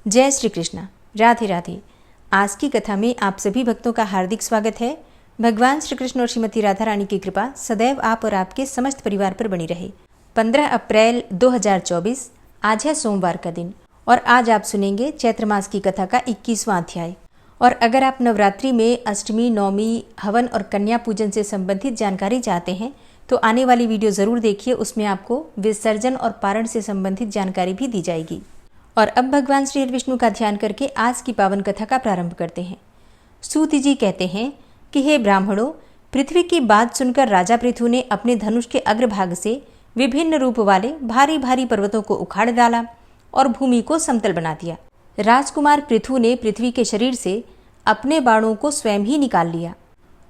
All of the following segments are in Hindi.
जय श्री कृष्णा, राधे राधे। आज की कथा में आप सभी भक्तों का हार्दिक स्वागत है। भगवान श्री कृष्ण और श्रीमती राधा रानी की कृपा सदैव आप और आपके समस्त परिवार पर बनी रहे। 15 अप्रैल 2024 आज है सोमवार का दिन और आज आप सुनेंगे चैत्र मास की कथा का 21वां अध्याय। और अगर आप नवरात्रि में अष्टमी, नवमी, हवन और कन्या पूजन से संबंधित जानकारी चाहते हैं तो आने वाली वीडियो ज़रूर देखिए। उसमें आपको विसर्जन और पारण से संबंधित जानकारी भी दी जाएगी। और अब भगवान श्री विष्णु का ध्यान करके आज की पावन कथा का प्रारंभ करते हैं। सूत जी कहते हैं कि हे ब्राह्मणों, पृथ्वी की बात सुनकर राजा पृथु ने अपने धनुष के अग्रभाग से विभिन्न रूप वाले भारी भारी पर्वतों को उखाड़ डाला और भूमि को समतल बना दिया। राजकुमार पृथु ने पृथ्वी के शरीर से अपने बाणों को स्वयं ही निकाल लिया।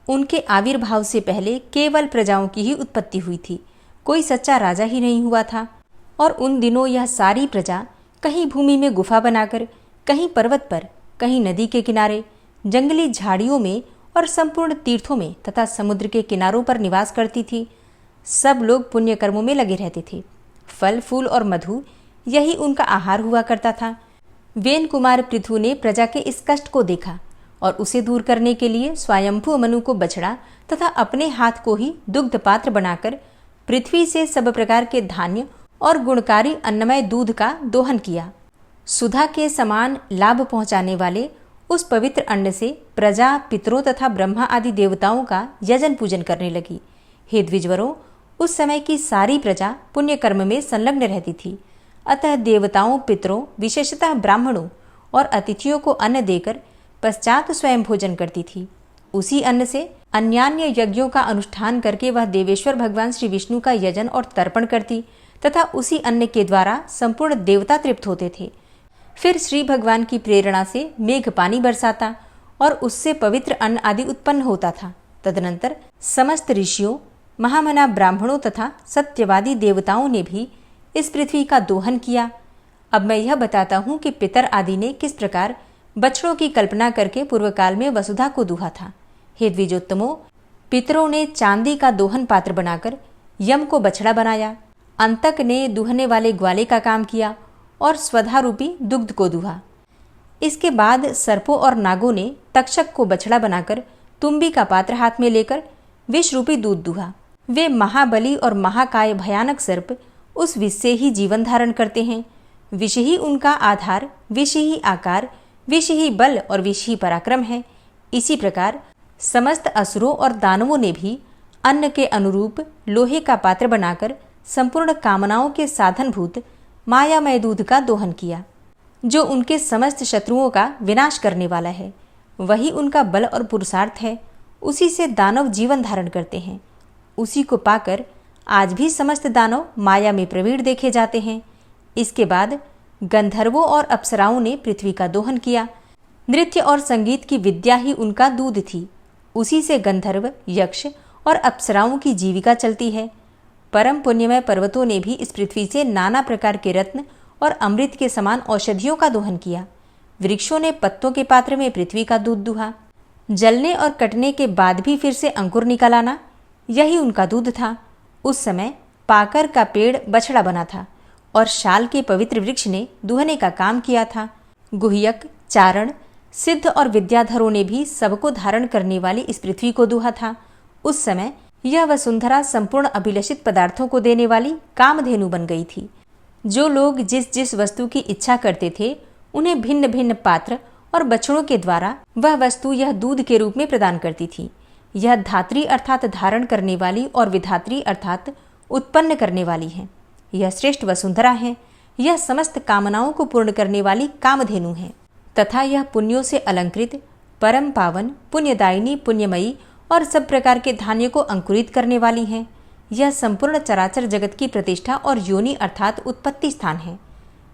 उनके आविर्भाव से पहले केवल प्रजाओं की ही उत्पत्ति हुई थी, कोई सच्चा राजा ही नहीं हुआ था। और उन दिनों यह सारी प्रजा कहीं भूमि में गुफा बनाकर, कहीं पर्वत पर, कहीं नदी के किनारे, जंगली झाड़ियों में और संपूर्ण तीर्थों में तथा समुद्र के किनारों पर निवास करती थी। सब लोग पुण्य कर्मों में लगे रहते थे। फल, फूल और मधु यही उनका आहार हुआ करता था। वेन कुमार पृथु ने प्रजा के इस कष्ट को देखा और उसे दूर करने के लिए स्वयंभू मनु को बछड़ा तथा अपने हाथ को ही दुग्ध पात्र बनाकर पृथ्वी से सब प्रकार के धान्य और गुणकारी अन्नमय दूध का दोहन किया। सुधा के समान लाभ पहुंचाने वाले उस पवित्र अन्न से प्रजा पितरों तथा ब्रह्मा आदि देवताओं का यजन पूजन करने लगी। हे द्विजवरों, उस समय की सारी प्रजा पुण्य कर्म में संलग्न रहती थी। अतः देवताओं, पितरों, विशेषतः ब्राह्मणों और अतिथियों को अन्न देकर पश्चात स्वयं भोजन करती थी। उसी अन्न से अन्यान्य यज्ञों का अनुष्ठान करके वह देवेश्वर भगवान श्री विष्णु का यजन और तर्पण करती तथा उसी अन्न के द्वारा संपूर्ण देवता तृप्त होते थे। फिर श्री भगवान की प्रेरणा से मेघ पानी बरसाता और उससे पवित्र अन्न आदि उत्पन्न होता था। तदनंतर समस्त ऋषियों, महामना ब्राह्मणों तथा सत्यवादी देवताओं ने भी इस पृथ्वी का दोहन किया। अब मैं यह बताता हूँ कि पितर आदि ने किस प्रकार बछड़ों की कल्पना करके पूर्व काल में वसुधा को दूहा था। हे द्विजोत्तमों, पितरों ने चांदी का दोहन पात्र बनाकर यम को बछड़ा बनाया। अंतक ने दूहने वाले ग्वाले का काम किया और स्वधा रूपी दुग्ध को दूहा। इसके बाद सर्पों और नागों ने तक्षक को बछड़ा बनाकर तुम्बी का पात्र हाथ में लेकर विष रूपी दूध दूहा। वे महाबली और महाकाय भयानक सर्प उस विष से ही जीवन धारण करते हैं। विष ही उनका आधार, विष ही आकार, विष ही बल और विष ही पराक्रम है। इसी प्रकार समस्त असुरों और दानवों ने भी अन्न के अनुरूप लोहे का पात्र बनाकर संपूर्ण कामनाओं के साधनभूत मायामय दूध का दोहन किया, जो उनके समस्त शत्रुओं का विनाश करने वाला है। वही उनका बल और पुरुषार्थ है। उसी से दानव जीवन धारण करते हैं। उसी को पाकर आज भी समस्त दानव माया में प्रवीण देखे जाते हैं। इसके बाद गंधर्वों और अप्सराओं ने पृथ्वी का दोहन किया। नृत्य और संगीत की विद्या ही उनका दूध थी। उसी से गंधर्व, यक्ष और अप्सराओं की जीविका चलती है। परम पुण्यमय पर्वतों ने भी इस पृथ्वी से नाना प्रकार के रत्न और अमृत के समान औषधियों का दोहन किया। वृक्षों ने पत्तों के पात्र में पृथ्वी का दूध दुहा। जलने और कटने के बाद भी फिर से अंकुर निकल आना, यही उनका दूध था। उस समय पाकर का पेड़ बछड़ा बना था और शाल के पवित्र वृक्ष ने दुहने का काम किया था। गुह्यक, चारण, सिद्ध और विद्याधरों ने भी सबको धारण करने वाली इस पृथ्वी को दुहा था। उस समय यह वसुंधरा संपूर्ण अभिलषित पदार्थों को देने वाली कामधेनु बन गई थी। जो लोग जिस जिस वस्तु की इच्छा करते थे उन्हें भिन्न भिन्न पात्र और बछड़ों के द्वारा वह वस्तु यह दूध के रूप में प्रदान करती थी। यह धात्री अर्थात धारण करने वाली और विधात्री अर्थात उत्पन्न करने वाली है। यह श्रेष्ठ वसुंधरा है। यह समस्त कामनाओं को पूर्ण करने वाली कामधेनु है तथा यह पुण्यों से अलंकृत, परम पावन, पुण्यदायिनी, पुण्यमयी और सब प्रकार के धान्य को अंकुरित करने वाली हैं। यह संपूर्ण चराचर जगत की प्रतिष्ठा और योनि अर्थात उत्पत्ति स्थान है।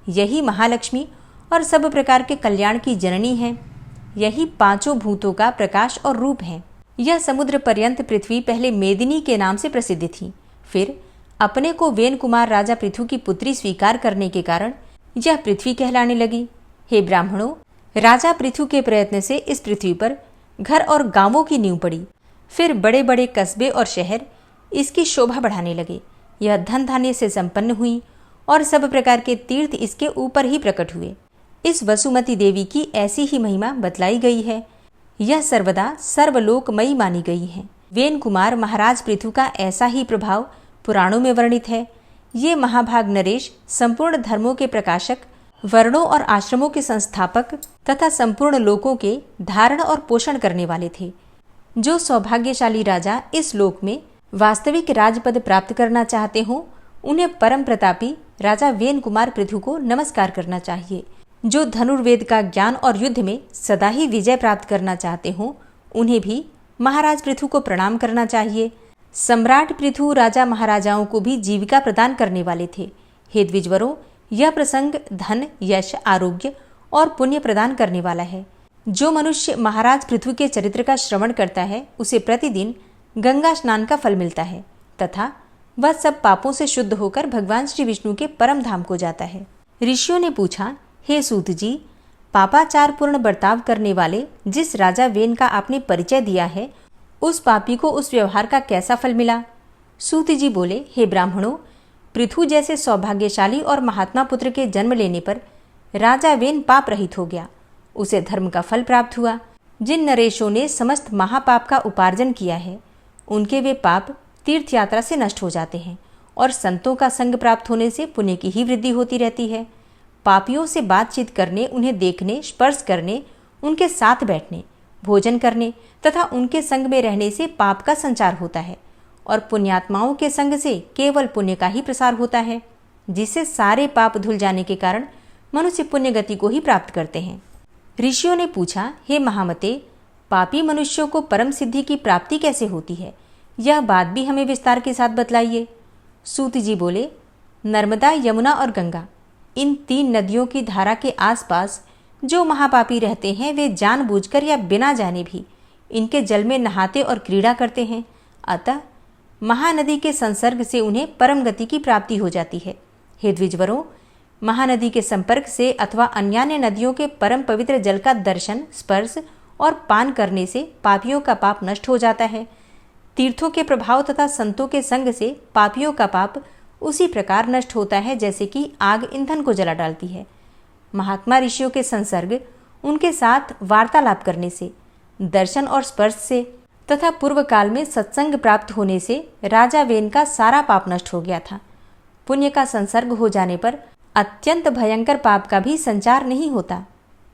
यही महालक्ष्मी और सब प्रकार के कल्याण की जननी है। यही पांचों भूतों का प्रकाश और रूप है। यह समुद्र पर्यंत पृथ्वी पहले मेदिनी के नाम से प्रसिद्ध थी। फिर अपने को वेन कुमार राजा पृथु की पुत्री स्वीकार करने के कारण यह पृथ्वी कहलाने लगी। हे ब्राह्मणों, राजा पृथु के प्रयत्न से इस पृथ्वी पर घर और गांवों की नींव पड़ी। फिर बड़े बड़े कस्बे और शहर इसकी शोभा बढ़ाने लगे। यह धन धान्य से संपन्न हुई और सब प्रकार के तीर्थ इसके ऊपर ही प्रकट हुए। इस वसुमती देवी की ऐसी ही महिमा बतलाई गई है। यह सर्वदा सर्वलोकमयी मानी गई है। वेन कुमार महाराज पृथु का ऐसा ही प्रभाव पुराणों में वर्णित है। ये महाभाग नरेश संपूर्ण धर्मों के प्रकाशक, वर्णों और आश्रमों के संस्थापक तथा संपूर्ण लोकों के धारण और पोषण करने वाले थे। जो सौभाग्यशाली राजा इस लोक में वास्तविक राजपद प्राप्त करना चाहते हों, उन्हें परम प्रतापी राजा वेन कुमार पृथु को नमस्कार करना चाहिए। जो धनुर्वेद का ज्ञान और युद्ध में सदा ही विजय प्राप्त करना चाहते हों, उन्हें भी महाराज पृथु को प्रणाम करना चाहिए। सम्राट पृथु राजा महाराजाओं को भी जीविका प्रदान करने वाले थे। हे द्विजवरों, यह प्रसंग धन, यश, आरोग्य और पुण्य प्रदान करने वाला है। जो मनुष्य महाराज पृथु के चरित्र का श्रवण करता है, उसे प्रतिदिन गंगा स्नान का फल मिलता है तथा वह सब पापों से शुद्ध होकर भगवान श्री विष्णु के परम धाम को जाता है। ऋषियों ने पूछा, हे सूत जी, पापाचार पूर्ण बर्ताव करने वाले जिस राजा वेन का आपने परिचय दिया है, उस पापी को उस व्यवहार का कैसा फल मिला? सूत जी बोले, हे ब्राह्मणों, पृथु जैसे सौभाग्यशाली और महात्मा पुत्र के जन्म लेने पर राजा वेन पाप रहित हो गया। उसे धर्म का फल प्राप्त हुआ। जिन नरेशों ने समस्त महापाप का उपार्जन किया है, उनके वे पाप तीर्थ यात्रा से नष्ट हो जाते हैं और संतों का संग प्राप्त होने से पुण्य की ही वृद्धि होती रहती है। पापियों से बातचीत करने, उन्हें देखने, स्पर्श करने, उनके साथ बैठने, भोजन करने तथा उनके संग में रहने से पाप का संचार होता है और पुण्यात्माओं के संग से केवल पुण्य का ही प्रसार होता है, जिससे सारे पाप धुल जाने के कारण मनुष्य पुण्य गति को ही प्राप्त करते हैं। ऋषियों ने पूछा, हे महामते, पापी मनुष्यों को परम सिद्धि की प्राप्ति कैसे होती है? यह बात भी हमें विस्तार के साथ बतलाइए। सूत जी बोले, नर्मदा, यमुना और गंगा, इन 3 नदियों की धारा के आसपास जो महापापी रहते हैं, वे जानबूझकर या बिना जाने भी इनके जल में नहाते और क्रीड़ा करते हैं। अतः महानदी के संसर्ग से उन्हें परम गति की प्राप्ति हो जाती है। हे द्विजवरों, महानदी के संपर्क से अथवा अन्यान्य नदियों के परम पवित्र जल का दर्शन, स्पर्श और पान करने से पापियों का पाप नष्ट हो जाता है। तीर्थों के प्रभाव तथा संतों के संग से पापियों का पाप उसी प्रकार नष्ट होता है जैसे कि आग ईंधन को जला डालती है। महात्मा ऋषियों के संसर्ग, उनके साथ वार्तालाप करने से, दर्शन और स्पर्श से तथा पूर्व काल में सत्संग प्राप्त होने से राजा वेन का सारा पाप नष्ट हो गया था। पुण्य का संसर्ग हो जाने पर अत्यंत भयंकर पाप का भी संचार नहीं होता।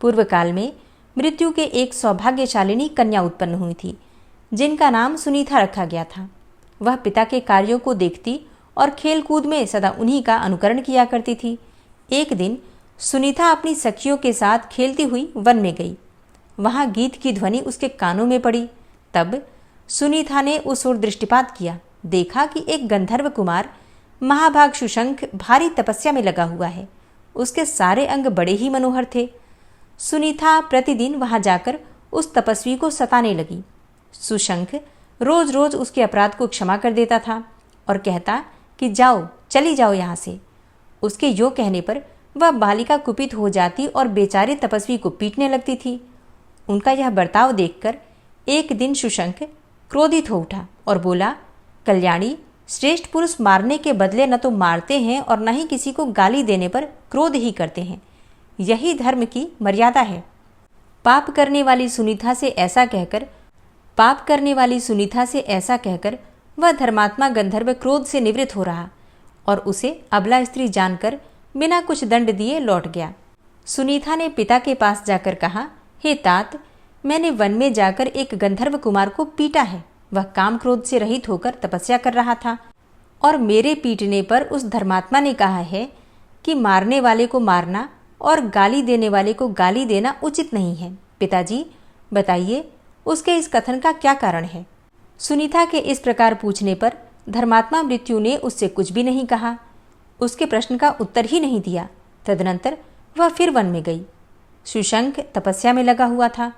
पूर्व काल में मृत्यु के एक सौभाग्यशालिनी कन्या उत्पन्न हुई थी, जिनका नाम सुनीता रखा गया था। वह पिता के कार्यों को देखती और खेल कूद में सदा उन्हीं का अनुकरण किया करती थी। एक दिन सुनीता अपनी सखियों के साथ खेलती हुई वन में गई। वहां गीत की ध्वनि उसके कानों में पड़ी। तब सुनीता ने उस ओर दृष्टिपात किया। देखा कि एक गंधर्व कुमार महाभाग शुशंख भारी तपस्या में लगा हुआ है। उसके सारे अंग बड़े ही मनोहर थे। सुनीता प्रतिदिन वहां जाकर उस तपस्वी को सताने लगी। सुशंख रोज रोज उसके अपराध को क्षमा कर देता था और कहता कि जाओ, चली जाओ यहाँ से। उसके यो कहने पर वह बालिका कुपित हो जाती और बेचारे तपस्वी को पीटने लगती थी। उनका यह बर्ताव देखकर एक दिन सुशंख क्रोधित हो उठा और बोला, कल्याणी, श्रेष्ठ पुरुष मारने के बदले न तो मारते हैं और न ही किसी को गाली देने पर क्रोध ही करते हैं। यही धर्म की मर्यादा है। पाप करने वाली सुनीता से ऐसा कहकर वह धर्मात्मा गंधर्व क्रोध से निवृत्त हो रहा और उसे अबला स्त्री जानकर बिना कुछ दंड दिए लौट गया। सुनीता ने पिता के पास जाकर कहा, हे तात, मैंने वन में जाकर एक गंधर्व कुमार को पीटा है। वह काम क्रोध से रहित होकर तपस्या कर रहा था और मेरे पीटने पर उस धर्मात्मा ने कहा है कि मारने वाले को मारना और गाली देने वाले को गाली देना उचित नहीं है। पिताजी, बताइए उसके इस कथन का क्या कारण है? सुनीता के इस प्रकार पूछने पर धर्मात्मा मृत्यु ने उससे कुछ भी नहीं कहा, उसके प्रश्न का उत्तर ही नहीं दिया। तदनंतर वह फिर वन में गई। सुशंख तपस्या में लगा हुआ था।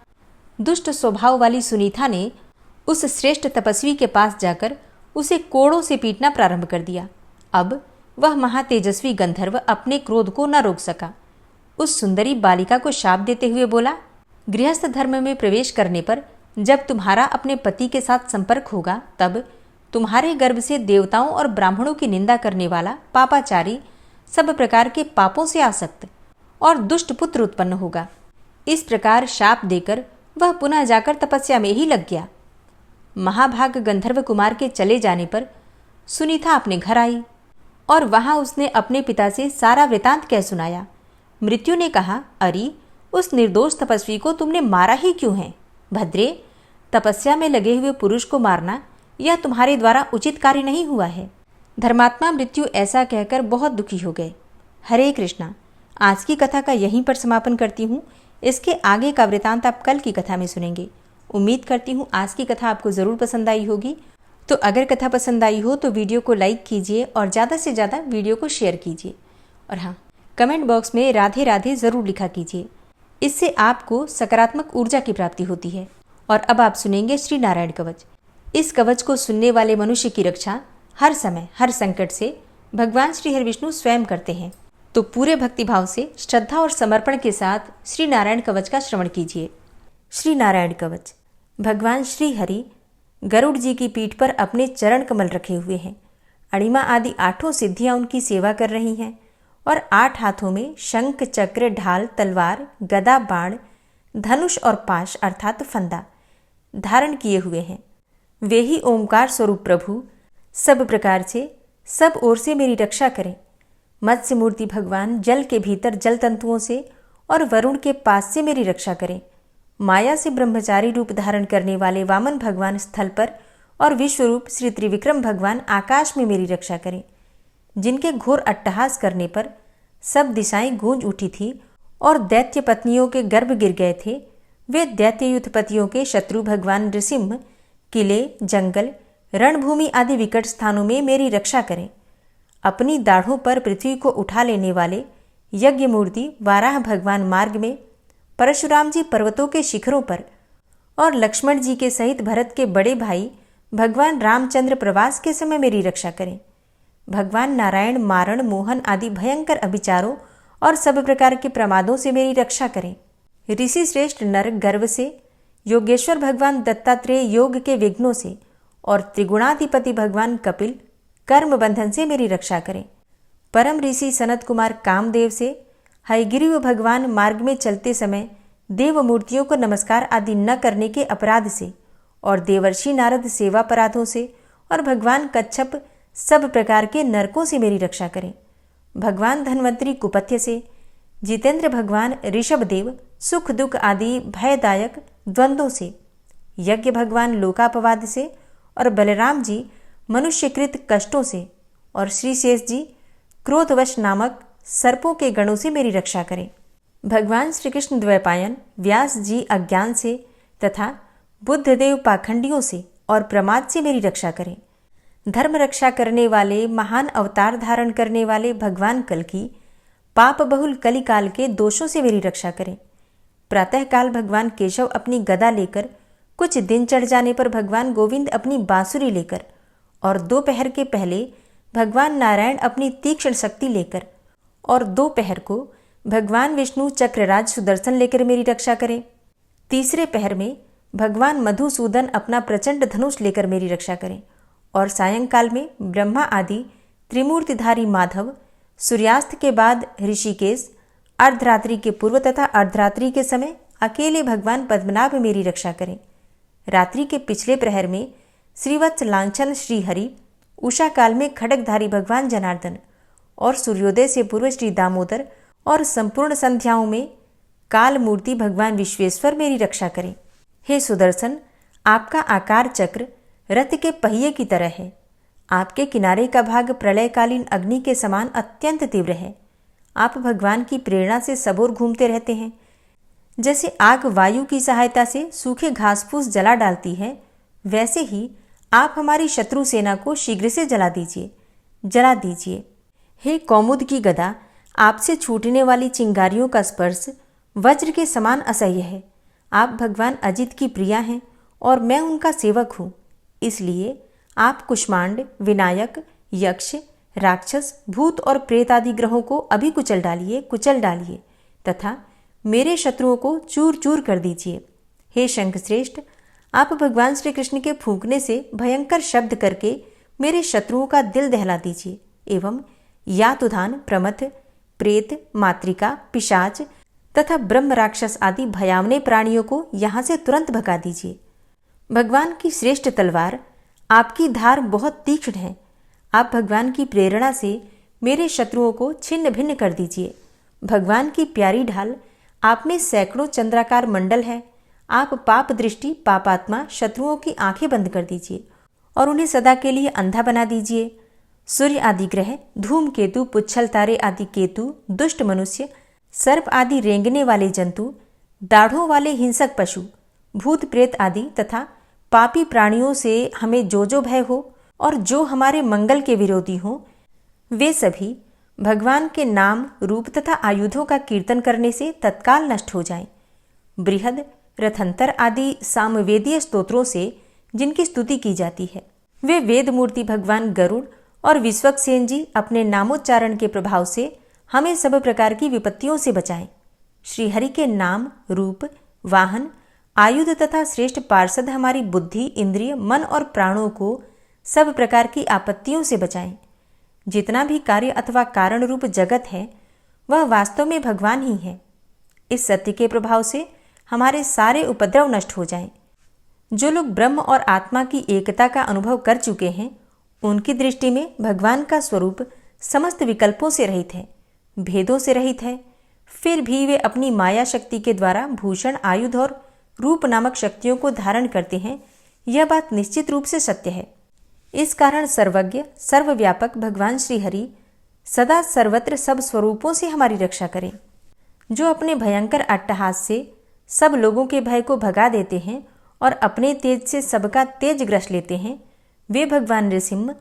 दुष्ट स्वभाव वाली सुनीता ने उस श्रेष्ठ तपस्वी के पास जाकर उसे कोड़ों से पीटना प्रारंभ कर दिया। अब वह महातेजस्वी गंधर्व अपने क्रोध को न रोक सका। उस सुंदरी बालिका को शाप देते हुए बोला, गृहस्थ धर्म में प्रवेश करने पर जब तुम्हारा अपने पति के साथ संपर्क होगा, तब तुम्हारे गर्भ से देवताओं और ब्राह्मणों की निंदा करने वाला पापाचारी, सब प्रकार के पापों से आसक्त और दुष्ट पुत्र उत्पन्न होगा। इस प्रकार शाप देकर वह पुनः जाकर तपस्या में ही लग गया। महाभाग गंधर्व कुमार के चले जाने पर सुनीता अपने घर आई और वहां उसने अपने पिता से सारा वृतांत कह सुनाया। मृत्यु ने कहा, अरे उस निर्दोष तपस्वी को तुमने मारा ही क्यों है? भद्रे, तपस्या में लगे हुए पुरुष को मारना यह तुम्हारे द्वारा उचित कार्य नहीं हुआ है। धर्मात्मा मृत्यु ऐसा कहकर बहुत दुखी हो गए। हरे कृष्णा। आज की कथा का यहीं पर समापन करती हूँ। इसके आगे का वृतांत आप कल की कथा में सुनेंगे। उम्मीद करती हूँ आज की कथा आपको ज़रूर पसंद आई होगी। तो अगर कथा पसंद आई हो तो वीडियो को लाइक कीजिए और ज़्यादा से ज़्यादा वीडियो को शेयर कीजिए। और हाँ, कमेंट बॉक्स में राधे राधे ज़रूर लिखा कीजिए। इससे आपको सकारात्मक ऊर्जा की प्राप्ति होती है। और अब आप सुनेंगे श्री नारायण कवच। इस कवच को सुनने वाले मनुष्य की रक्षा हर समय हर संकट से भगवान श्री हरि विष्णु स्वयं करते हैं। तो पूरे भक्तिभाव से श्रद्धा और समर्पण के साथ श्री नारायण कवच का श्रवण कीजिए। श्री नारायण कवच। भगवान श्री हरि गरुड़ जी की पीठ पर अपने चरण कमल रखे हुए हैं। अणिमा आदि 8 सिद्धियां उनकी सेवा कर रही हैं और 8 हाथों में शंख, चक्र, ढाल, तलवार, गदा, बाण, धनुष और पाश अर्थात फंदा धारण किए हुए हैं। वे ही ओंकार स्वरूप प्रभु सब प्रकार से सब ओर से मेरी रक्षा करें। मत्स्य मूर्ति भगवान जल के भीतर जल तंतुओं से और वरुण के पास से मेरी रक्षा करें। माया से ब्रह्मचारी रूप धारण करने वाले वामन भगवान स्थल पर और विश्वरूप श्री त्रिविक्रम भगवान आकाश में मेरी रक्षा करें। जिनके घोर अट्टहास करने पर सब दिशाएं गूंज उठी थी और दैत्य पत्नियों के गर्भ गिर गए थे, वे दैत्ययुत पतियों के शत्रु भगवान नृसिंह किले, जंगल, रणभूमि आदि विकट स्थानों में मेरी रक्षा करें। अपनी दाढ़ों पर पृथ्वी को उठा लेने वाले यज्ञ मूर्ति वाराह भगवान मार्ग में, परशुराम जी पर्वतों के शिखरों पर और लक्ष्मण जी के सहित भरत के बड़े भाई भगवान रामचंद्र प्रवास के समय मेरी रक्षा करें। भगवान नारायण मारण, मोहन आदि भयंकर अभिचारों और सब प्रकार के प्रमादों से मेरी रक्षा करें। ऋषि श्रेष्ठ नर गर्व से, योगेश्वर भगवान दत्तात्रेय योग के विघ्नों से और त्रिगुणाधिपति भगवान कपिल कर्म बंधन से मेरी रक्षा करें। परम ऋषि सनत कुमार कामदेव से, हयग्रीव भगवान मार्ग में चलते समय देव मूर्तियों को नमस्कार आदि न करने के अपराध से और देवर्षि नारद सेवा अपराधों से और भगवान कच्छप सब प्रकार के नरकों से मेरी रक्षा करें। भगवान धन्वंतरी कुपथ्य से, जितेंद्र भगवान ऋषभदेव सुख दुख आदि भयदायक द्वंद्वों से, यज्ञ भगवान लोकापवाद से और बलराम जी मनुष्यकृत कष्टों से और श्री शेष जी क्रोधवश नामक सर्पों के गणों से मेरी रक्षा करें। भगवान श्री कृष्ण द्वैपायन व्यास जी अज्ञान से तथा बुद्धदेव पाखंडियों से और प्रमाद से मेरी रक्षा करें। धर्म रक्षा करने वाले महान अवतार धारण करने वाले भगवान कल्कि पाप बहुल कलिकाल के दोषों से मेरी रक्षा करें। प्रातःकाल भगवान केशव अपनी गदा लेकर, कुछ दिन चढ़ जाने पर भगवान गोविंद अपनी बांसुरी लेकर और दोपहर के पहले भगवान नारायण अपनी तीक्ष्ण शक्ति लेकर और दोपहर को भगवान विष्णु चक्रराज सुदर्शन लेकर मेरी रक्षा करें। तीसरे पहर में भगवान मधुसूदन अपना प्रचंड धनुष लेकर मेरी रक्षा करें और सायंकाल में ब्रह्मा आदि त्रिमूर्तिधारी माधव, सूर्यास्त के बाद ऋषिकेश, अर्धरात्रि के पूर्व तथा अर्धरात्रि के समय अकेले भगवान पद्मनाभ मेरी रक्षा करें। रात्रि के पिछले प्रहर में श्रीवत्स लांछन श्रीहरि, उषा काल में खड्गधारी भगवान जनार्दन और सूर्योदय से पूर्व श्री दामोदर और संपूर्ण संध्याओं में काल मूर्ति भगवान विश्वेश्वर मेरी रक्षा करें। हे सुदर्शन, आपका आकार चक्र रथ के पहिए की तरह है। आपके किनारे का भाग प्रलयकालीन अग्नि के समान अत्यंत तीव्र है। आप भगवान की प्रेरणा से सबोर घूमते रहते हैं। जैसे आग वायु की सहायता से सूखे घास फूस जला डालती है, वैसे ही आप हमारी शत्रु सेना को शीघ्र से जला दीजिए। हे कौमुद की गदा, आपसे छूटने वाली चिंगारियों का स्पर्श वज्र के समान असह्य है। आप भगवान अजित की प्रिया हैं और मैं उनका सेवक हूँ। इसलिए आप कुष्मांड, विनायक, यक्ष, राक्षस, भूत और प्रेत आदि ग्रहों को अभी कुचल डालिए तथा मेरे शत्रुओं को चूर चूर कर दीजिए। हे शंखश्रेष्ठ, आप भगवान श्री कृष्ण के फूंकने से भयंकर शब्द करके मेरे शत्रुओं का दिल दहला दीजिए एवं यातुधान, प्रमथ, प्रेत, मातृका, पिशाच तथा ब्रह्म राक्षस आदि भयावने प्राणियों को यहाँ से तुरंत भगा दीजिए। भगवान की श्रेष्ठ तलवार, आपकी धार बहुत तीक्ष्ण है। आप भगवान की प्रेरणा से मेरे शत्रुओं को छिन्न भिन्न कर दीजिए। भगवान की प्यारी ढाल, आप में सैकड़ों चंद्राकार मंडल है। आप पाप दृष्टि, पापात्मा शत्रुओं की आंखें बंद कर दीजिए और उन्हें सदा के लिए अंधा बना दीजिए। सूर्य आदि ग्रह, धूमकेतु, पुच्छल तारे आदि केतु, दुष्ट मनुष्य, सर्प आदि रेंगने वाले जंतु, दाढ़ों वाले हिंसक पशु, भूत प्रेत आदि तथा पापी प्राणियों से हमें जो भय हो और जो हमारे मंगल के विरोधी हो, वे सभी भगवान के नाम, रूप तथा आयुधों का कीर्तन करने से तत्काल नष्ट हो जाएं। बृहद, रथंतर आदि सामवेदीय स्तोत्रों से जिनकी स्तुति की जाती है, वे वेद मूर्ति भगवान गरुड़ और विश्वक्सेन जी अपने नामोच्चारण के प्रभाव से हमें सब प्रकार की विपत्तियों से बचाएं। श्रीहरि के नाम, रूप, वाहन, आयुध तथा श्रेष्ठ पार्षद हमारी बुद्धि, इंद्रिय, मन और प्राणों को सब प्रकार की आपत्तियों से बचाएं। जितना भी कार्य अथवा कारण रूप जगत है, वह वास्तव में भगवान ही है। इस सत्य के प्रभाव से हमारे सारे उपद्रव नष्ट हो जाएं। जो लोग ब्रह्म और आत्मा की एकता का अनुभव कर चुके हैं, उनकी दृष्टि में भगवान का स्वरूप समस्त विकल्पों से रहित है, भेदों से रहित है। फिर भी वे अपनी माया शक्ति के द्वारा भूषण, आयुध और रूप नामक शक्तियों को धारण करते हैं। यह बात निश्चित रूप से सत्य है। इस कारण सर्वज्ञ, सर्वव्यापक भगवान श्रीहरि सदा सर्वत्र सब स्वरूपों से हमारी रक्षा करें। जो अपने भयंकर अट्टहास से सब लोगों के भय को भगा देते हैं और अपने तेज से सबका तेज ग्रस लेते हैं, वे भगवान नृसिंह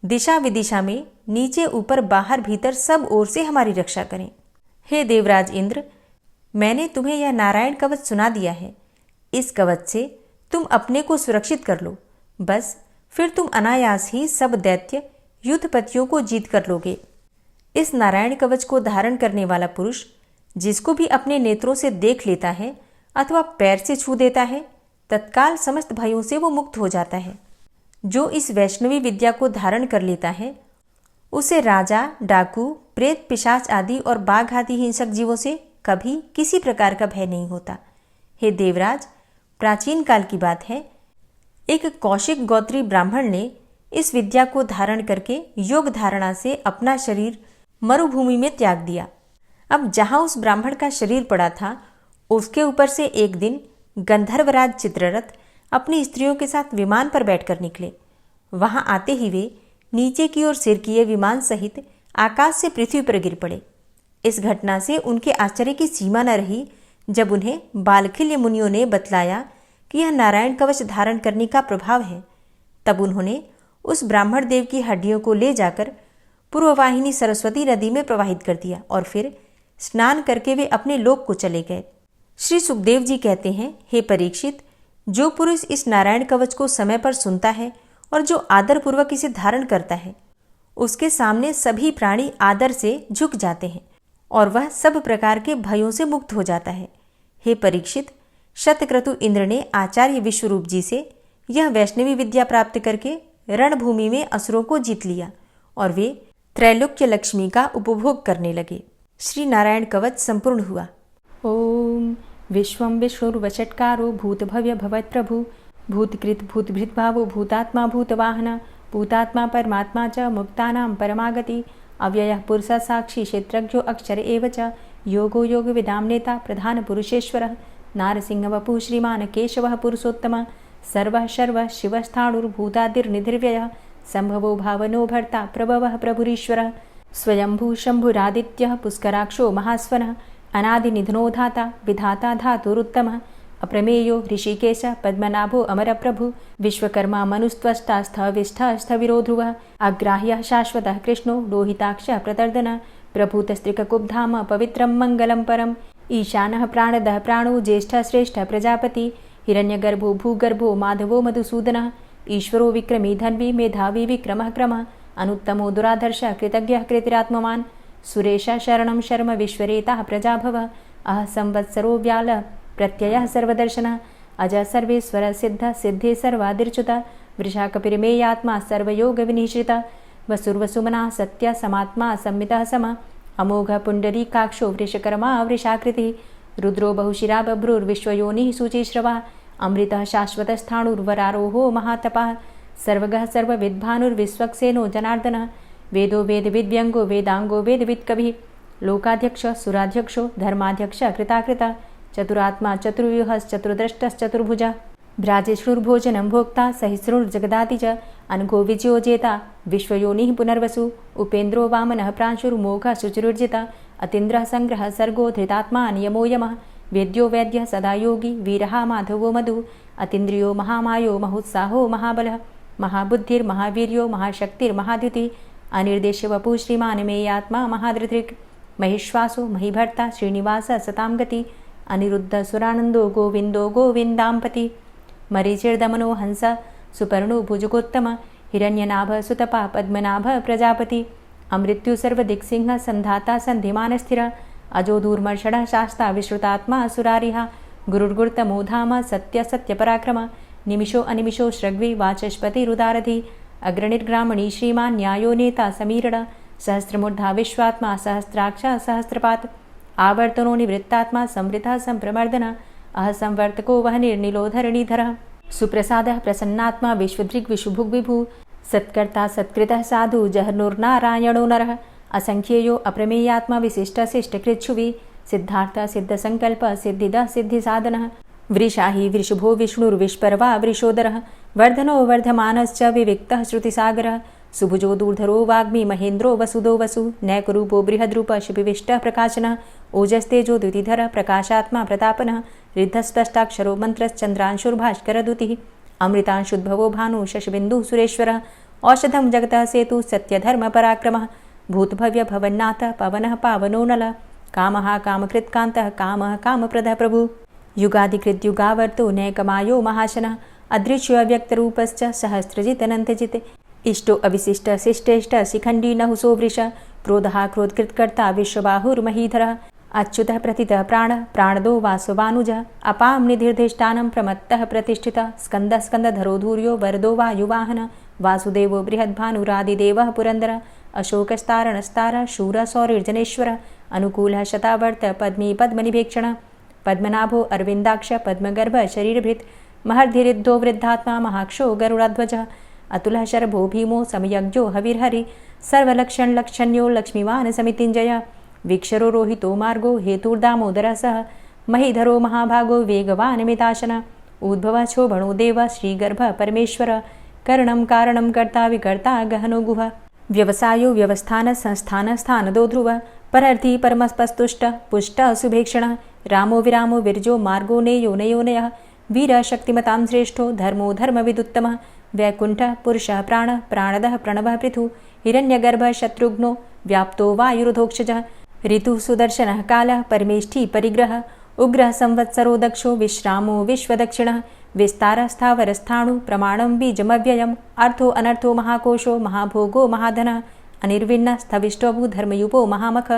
दिशा विदिशा में, नीचे ऊपर बाहर भीतर सब ओर से हमारी रक्षा करें। हे देवराज इंद्र, मैंने तुम्हें यह नारायण कवच सुना दिया है। इस कवच से तुम अपने को सुरक्षित कर लो। बस फिर तुम अनायास ही सब दैत्य युद्धपतियों को जीत कर लोगे। इस नारायण कवच को धारण करने वाला पुरुष जिसको भी अपने नेत्रों से देख लेता है अथवा पैर से छू देता है, तत्काल समस्त भयों से वो मुक्त हो जाता है। जो इस वैष्णवी विद्या को धारण कर लेता है, उसे राजा, डाकू, प्रेत, पिशाच आदि और बाघ आदि हिंसक जीवों से कभी किसी प्रकार का भय नहीं होता। हे देवराज, प्राचीन काल की बात है, एक कौशिक गोत्री ब्राह्मण ने इस विद्या को धारण करके योग धारणा से अपना शरीर मरुभूमि में त्याग दिया। अब जहां उस ब्राह्मण का शरीर पड़ा था, उसके ऊपर से एक दिन गंधर्वराज चित्ररथ अपनी स्त्रियों के साथ विमान पर बैठकर निकले। वहां आते ही वे नीचे की ओर सिर किए विमान सहित आकाश से पृथ्वी पर गिर पड़े। इस घटना से उनके आश्चर्य की सीमा न रही जब उन्हें बालखिल्य मुनियों ने बतलाया कि यह नारायण कवच धारण करने का प्रभाव है। तब उन्होंने उस ब्राह्मण देव की हड्डियों को ले जाकर पूर्ववाहिनी सरस्वती नदी में प्रवाहित कर दिया और फिर स्नान करके वे अपने लोक को चले गए। श्री सुखदेव जी कहते हैं, हे परीक्षित, जो पुरुष इस नारायण कवच को समय पर सुनता है और जो आदर पूर्वक इसे धारण करता है, उसके सामने सभी प्राणी आदर से झुक जाते हैं और वह सब प्रकार के भयों से मुक्त हो जाता है। हे परीक्षित, शतक्रतु इंद्र ने आचार्य विश्वरूप जी से यह वैष्णवी विद्या प्राप्त करके रणभूमि में असुरों को जीत लिया और वे त्रैलोक्य लक्ष्मी का उपभोग करने लगे। श्री नारायण कवच संपूर्ण हुआ। ओम विश्वं विष्णुर्वषट्कारो भूतभव्य भवत्प्रभु भूतकृत भूतभृद्भावो भूतात्मा भूतवाहन भूतात्मा परमात्मा च मुक्तानां परमागति अव्ययः पुरुषः साक्षी क्षेत्रज्ञो अक्षर एव च योगो योगविदां नेता प्रधान पुरुषेश्वरः नारसिंहवपुः श्रीमान् केशवः पुरुषोत्तमः सर्वः शर्वः शिवस्थाणुर्भूतादिर्निधिर्व्ययः संभवो भावनो भर्ता प्रभवः प्रभुरीश्वरः स्वयंभू शंभुरादित्यः पुष्कराक्षो महास्वनः अनादिनिधनो धाता विधाता धातुरुत्तमः अप्रमेयो ऋषिकेश पद्मनाभो अमरप्रभु विश्वकर्मा मनुस्त्वष्टा स्थविष्ठः स्थविरो ध्रुवः अग्राह्यः शाश्वतः कृष्णो लोहिताक्षः प्रतर्दनः प्रभूतस्त्रिककुब्धाम पवित्रं मङ्गलं परम् ईशानः प्राणदः प्राणो ज्येष्ठः श्रेष्ठः प्रजापति हिरण्यगर्भो भूगर्भो माधवो मधुसूदनः ईश्वरो विक्रमी धन्वी मेधावी विक्रमः क्रमः अनुत्तमो दुराधर्षः कृतज्ञः कृतिरात्मवान् सुरेशः शरणं शर्म विश्वरेताः प्रजाभवः अह संवत्सरो व्यालः प्रत्ययः सर्वदर्शनः अजः सर्वेश्वरः सिद्धः सिद्धे सर्वादिर्च्युतः वृषाकपिर्मेयात्मा सर्वयोगविनिश्रितः वसुर्वसुमनः सत्यः समात्मा संमितः समः अमोघ पुण्डरीकाक्षो वृषकर्मा वृषाकृतिः रुद्रो बहुशिरा बभ्रुर्विश्वयोनिः शुचिश्रवा अमृतः शाश्वतस्थाणुर्वरारोहो महातपः सर्वगः सर्वविद्भानुर्विश्वक्सेनो जनार्दनः वेदो वेदविद्व्यङ्गो वेदाङ्गो वेदवित्कविः लोकाध्यक्ष सुराध्यक्षो धर्माध्यक्ष कृताकृता चतुरात्मा चतुर्व्यूहश्चतुर्द्रष्टश्चतुर्भुजा भ्राजिष्णुर्भोजनं भोक्ता सहिष्णुर्जगदाति च अनघो विजयो जेता विश्वयोनिः पुनर्वसु उपेन्द्रो वामनः प्रांशुर्मोघः शुचिरुर्जिता अतीन्द्रः संग्रहः सर्गो धृतात्मा नियमो यमः वेद्यो वैद्यः सदा योगी वीरः माधवो मधु अतीन्द्रियो महामायो महोत्साहो महाबलः महाबुद्धिर्महावीर्यो महाशक्तिर्महाद्युतिः अनिर्देश्य वपुः श्रीमान् मेयात्मा महाधृतिर् महिश्वासो महीभर्ता श्रीनिवास सतां गति अनिरुद्ध सुरानन्दो गोविन्दो गोविन्दाम्पति मरीचिर्दमनो हंस सुपर्णो भुजगोत्तम हिरण्यनाभ सुतपा पद्मनाभ प्रजापति अमृत्यु सर्वदिक्सिंह संधाता संधिमानस्थिर अजो दूर्मर्षणः शास्ता विश्रुतात्मा सुरारिहा गुरुर्गुर्तमो धाम सत्य सत्यपराक्रम निमिषो अनिमिषो श्रग्वी वाचस्पतिरुदारधि अग्रणिर्ग्रामणी श्रीमान् न्यायो नेता समीरण सहस्रमूर्धा विश्वात्मा सहस्राक्ष सहस्रपात आवर्तनो निवृत्तात्मा संवृतः संप्रमर्दन अहसंवर्तको वहनिर्निलोधरणीधरः सुप्रसादः प्रसन्नात्मा विश्वदृग् विशुभुग्विभु सत्कर्ता सत्कृतः साधु जहर्नुर्नारायणो नरः असंख्येयो अप्रमेयात्मा विशिष्टशिष्टकृच्छुवि सिद्धार्थ सिद्धसंकल्प सिद्धिदः सिद्धिसाधनः वृषाहि वृषभो विष्णुर्विष्पर्वा वृषोदरः वर्धनो वर्धमानश्च विविक्तः श्रुतिसागरः सुभुजो दूर्धरो वाग्मी महेन्द्रो वसुदो वसु नैकरूपो बृहद्रूप शिपिविष्टः प्रकाशनः ओजस्तेजो द्युतिधर प्रकाशात्मा प्रतापनः रिद्धस्पष्टाक्षरो मन्त्रश्चन्द्रांशुर्भास्करद्युतिः अमृतांशुद्भवो भानु शशबिन्दुः सुरेश्वरः औषधं जगतः सेतु सत्यधर्मपराक्रमः भूतभव्य भवन्नाथ पवनः पावनो नलः कामः कामकृत्कान्तः कामः कामप्रदः प्रभु युगादिकृद्युगावर्तो नैकमायो महाशनः अदृश्यो अव्यक्तरूपश्च सहस्रजितनन्तजित् इष्टो अविशिष्ट शिष्टेष्ट शिखण्डी नहुसो वृष क्रोधः क्रोधकृत्कर्ता विश्वबाहुर्महीधरः अच्युतः प्रतितः प्राणदो वासवानुजः अपां निधिर्धिष्ठानं प्रमत्तः प्रतिष्ठितः स्कन्दः स्कन्दधरो धूर्यो वरदो वायुवाहनः वासुदेवो बृहद्भानुरादिदेवः पुरन्दरः अशोकस्तारणस्तारः शूरः सौरिर्जनेश्वरः अनुकूलः शतावर्त पद्मी पद्मनिभेक्षणः पद्मनाभो अरविन्दाक्ष पद्मगर्भ शरीरभृत् महर्धिरिद्धो वृद्धात्मा महाक्षो गरुडाध्वजः अतुलः शरभो भीमो समयज्ञो हविर्हरि सर्वलक्षणलक्षण्यो लक्ष्मीवान् समितिञ्जय वीक्षरो रोहितो मार्गो हेतुर्दामोदरः सह महीधरो महाभागो वेगवान् मिताशनः उद्भवः क्षोभणो देव श्रीगर्भ परमेश्वर करणं कारणं कर्ता विकर्ता गहनो गुहः व्यवसायो व्यवस्थान संस्थान स्थानदो ध्रुव परर्थी परमस्पस्तुष्ट पुष्ट सुभेक्षणः रामो विरामो विरजो मार्गो नेयो नयोनयः वीरः शक्तिमतां श्रेष्ठो धर्मो धर्मविदुत्तमः वैकुण्ठः पुरुषः प्राणः प्राणदः प्रणवः पृथुः हिरण्यगर्भः शत्रुघ्नो व्याप्तो वायुरुधोक्षजः ऋतुः सुदर्शनः कालः परमेष्ठी परिग्रहः उग्रः संवत्सरो दक्षो विश्रामो विश्वदक्षिणः विस्तारस्थावरस्थाणु प्रमाणं बीजमव्ययम् अर्थो अनर्थो महाकोशो महाभोगो महाधनः अनिर्विण्णः स्थविष्टोभू धर्मयुपो महामख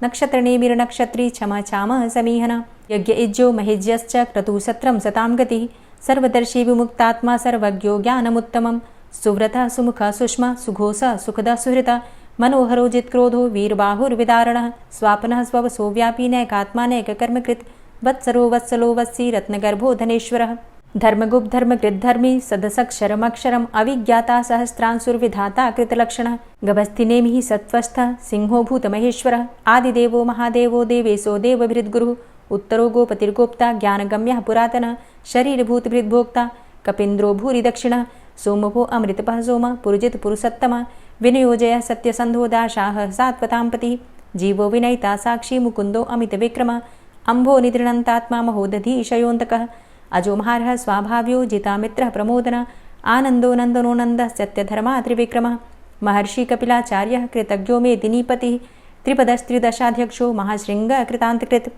नक्षत्रनेमिर्नक्षत्री क्षमा क्षामः समीहनः यज्ञ इज्यो महेज्यश्च क्रतुसत्रं सतां गतिः सर्वदर्शी विमुक्तात्मा सर्वज्ञो ज्ञानमुत्तमं सुव्रतः सुमुखः सुष्मा सुघोषः सुखदः सुहृतः मनोहरो जित्क्रोधो वीरबाहुर्विदारणः स्वापनः स्ववसो व्यापी नैकात्मा नैककर्मकृत् वत्सरो वत्सलो वत्सी रत्नगर्भो धनेश्वरः धर्मगुप्त धर्मकृद्धर्मी सदसक्षरमक्षरम् अविज्ञाता सहस्रांशुर्विधाता कृतलक्षणः गभस्तिनेमिः सत्त्वस्थः सिंहो भूतमहेश्वरः आदिदेवो महादेवो देवेशो देवभृद्गुरुः उत्तरो गोपतिर्गोप्ता ज्ञानगम्यः पुरातनः शरीरभूतभृद्भोक्ता कपीन्द्रो भूरि दक्षिणः सोमभो अमृतपः सोमः पुरुजित पुरुषोत्तमः विनयोजयः सत्यसन्धो दाशाः सात्वताम्पतिः जीवो विनयिता साक्षी मुकुन्दो अमितविक्रमः अम्भो निधृणन्तात्मा महोदधीशयोऽन्तकः अजोमहारः स्वाभाव्यो जितामित्रः प्रमोदनः आनन्दो नन्दनो नन्दः सत्यधर्मा त्रिविक्रमः महर्षि कपिलाचार्यः कृतज्ञो मेदिनीपतिः त्रिपदस्त्रिदशाध्यक्षो महाशृङ्गः कृतान्तकृत्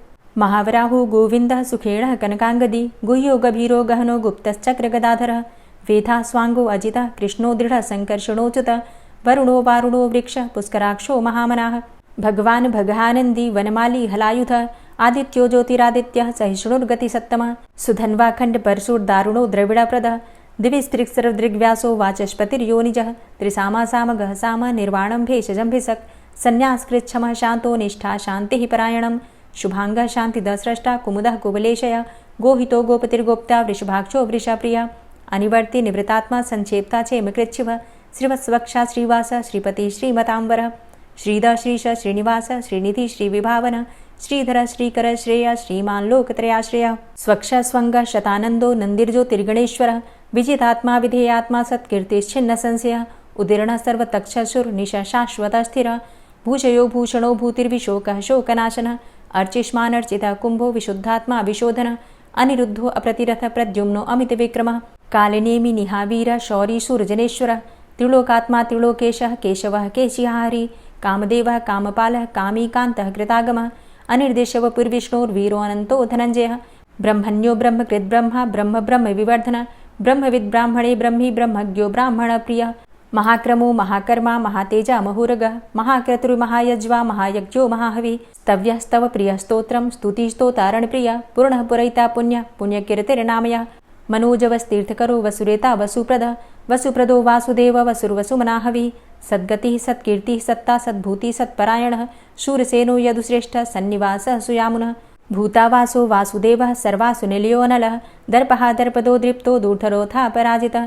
महावराहो गोविन्दः सुखेणः कनकाङ्गदी गुह्यो गभीरो गहनो गुप्तश्चक्रगदाधरः वेधा स्वाङ्गो अजितः कृष्णो दृढः सङ्कर्षणोच्युतः वरुणो वारुणो वृक्षः पुष्कराक्षो महामनाः भगवान् भगानन्दी वनमाली हलायुधः आदित्यो ज्योतिरादित्यः सहिष्णुर्गतिसत्तमः सुधन्वाखण्ड परशुर्दारुणो द्रविडप्रदः दिविस्त्रिक्सर्वदृग्व्यासो वाचस्पतिर्योनिजः त्रिसामा सामगः साम निर्वाणं भेषजं भिषक् संन्यासकृत क्षमः शांतो निष्ठा शांतिः परायणं शुभांगः शांतिदः स्रष्टा कुमुदः कुवलेशय गोहितो गोपतिर्गोप्ता वृषभाक्षो वृषाप्रिया अनिवर्ति निवृतात्मा संक्षेप्ता चेमकृच्छिव श्रीवत्सवक्षा श्रीवास श्रीपति श्रीमतांबर श्रीद श्रीश श्रीनिवास श्रीनिधि श्रीविभावन श्रीधर श्रीकर श्रेय श्रीमान लोकत्रयाश्रय स्वक्ष स्वंग शतानंदो नंदिर्ज्योतिर्गणेश्वर विजितात्मा विधेयात्मा सत्कीर्तिश्छिन्न संशय उदीर्ण सर्वतक्षसुर निश शाश्वत स्थिर भूषयो भूषणो भूतिर्विशोकः शोकनाशन अर्चिष्मान अर्चित कुंभो विशुद्धात्मा विशोधन अनिरुद्धो अप्रतिरथ प्रद्युम्नो अमित विक्रम कालिनेमि निहावीर शौरी सूरजनेश्वर त्रिलोकात्मा त्रिलोकेशः केशवः केशिहारी कामदेवः कामपालः कामीकान्तः कृतागमः अनिर्देशव पुर्विष्णोर्वीरो अनंतो धनंजयः ब्रह्मण्यो ब्रह्मकृत ब्रह्मा ब्रह्म ब्रह्म विवर्धन ब्रह्मविद् ब्राह्मणे ब्रह्मी ब्रह्मज्ञो ब्राह्मण प्रिय महाक्रमो महाकर्मा महातेजा महुरगः महाक्रतुर्महायज्वा महायज्ञो महाहवि स्तव्यः स्तव प्रिय स्तोत्रं स्तुतिस्तोतारण प्रिय पूर्णः पुरैता पुण्य पुण्यकीर्तिर्नामयः मनोजवस्तीर्थकरो वसुरेता वसुप्रद वसुप्रदो वासुदेव वसुर्वसुमनाहवि सद्गतिः सत्कीर्तिः सत्ता सद्भूति सत्परायणः शूरसेनो यदुश्रेष्ठः सन्निवासः सुयामुनः भूतावासो वासुदेवः सर्वासु निलयो नलः दर्पः दर्पदो दृप्तो दूर्धरोथा पराजितः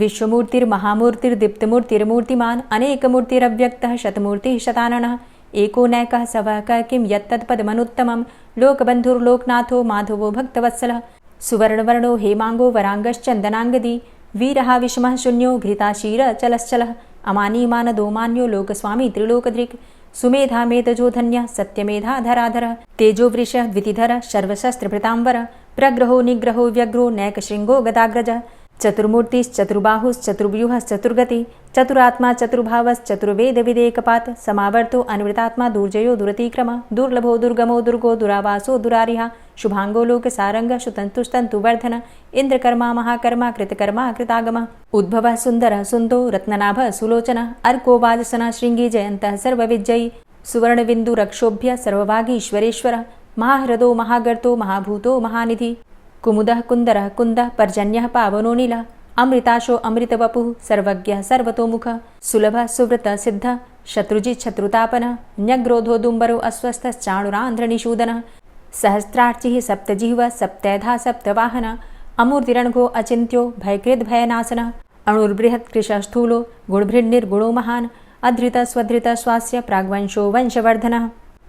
विश्वमूर्तिर्महामूर्तिर्दीप्तमूर्तिर्मूर्तिमान् अनेकमूर्तिरव्यक्तः शतमूर्तिः शताननः एको नैकः सवः किं यत्तत्पदमनुत्तमं लोकबन्धुर्लोकनाथो माधवो भक्तवत्सलः सुवर्णवर्णो हेमांगो वरांगश्चन्दनांगदी वीरः विषमः शून्यो घृताशीर चलश्चलः अमानीमानदो मान्यो लोकस्वामी त्रिलोकधृक् सुमेधा मेधजो धन्यः सत्यमेधा धराधर तेजो वृषः द्वितिधर सर्वशस्त्रभृतांबर प्रग्रहो निग्रहो व्यग्रो नैकशृंगो गदाग्रज चतुर्मूर्तिश्चतुर्बाहुश्चतुर्व्यूहश्चतुर्गति चतुरात्मा चतुर्भावश्चतुर्वेद विदेकपात समावर्तो अनिवृतात्मा दुर्जयो दुरतिक्रम दुर्लभो दुर्गमो दुर्गो दुरावासो दुरारिहा शुभांगो लोक सारंग सुतंतुस्तंतुवर्धन इंद्रकर्मा महाकर्मा कृतकर्मा कृतागम उद्भवः सुंदरः सुंदो रत्ननाभः सुलोचनः अर्को वाजसनः श्रृंगी जयन्तः सर्वविजयी सुवर्णबिन्दुरक्षोभ्य सर्वभागीश्वरेश्वरः महाह्रदो महागर्तो महाभूतो महानिधि कुमुदः कुन्दरः कुन्दः पर्जन्यः पावनो नीलः अमृताशो अमृतवपुः सर्वज्ञः सर्वतोमुखः सुलभः सुव्रतः सिद्धः शत्रुजित् शत्रुतापनः न्यग्रोधो दुम्बरो अस्वस्थश्चाणुरान्ध्रनिषूदनः सहस्रार्चिः सप्तजिह्वः सप्तैधा सप्तवाहनः अमूर्तिरणघो अचिन्त्यो भयकृद् भयनाशनः अणुर्बृहत् कृशस्थूलो गुणभृन्निर्गुणो महान् अधृतः स्वधृतः स्वास्य प्राग्वंशो वंशवर्धनः